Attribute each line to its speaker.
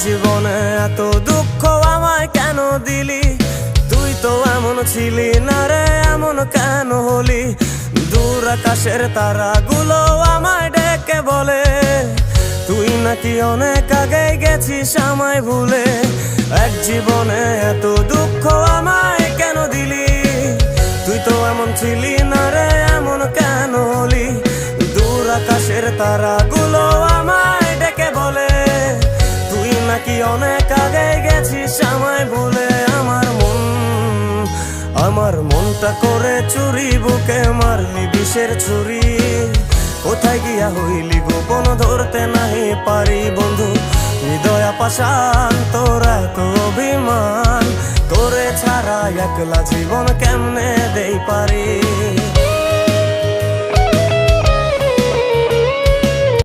Speaker 1: জীবনে এত দুঃখ আমায় কেন দিলি? তুই তো এমন ছিলি না রে, এমন কেন হলি? দূর আকাশের তারাগুলো আমায় ডেকে বলে তুই নাকি অনেক আগে গেছিস আমায় ভুলে। এক জীবনে এত দুঃখ আমায় কেন দিলি? তুই তো এমন ছিলি না রে, এমন কেন হলি? দূর আকাশের তারাগুলো আমায় ডেকে বলে তুই নাকি অনেক আগে গেছিস আমায় ভুলে। আমার মনটা করে চুরি, বুকে মারলি বিষের ছুরি। কোথায় গিয়া হইলি গোপন ধরতে নাহি পারি বন্ধু। হৃদয় পাষাণ তোর এত অভিমান, তোরে ছাড়া একলা জীবন কেমনে দেই পারি।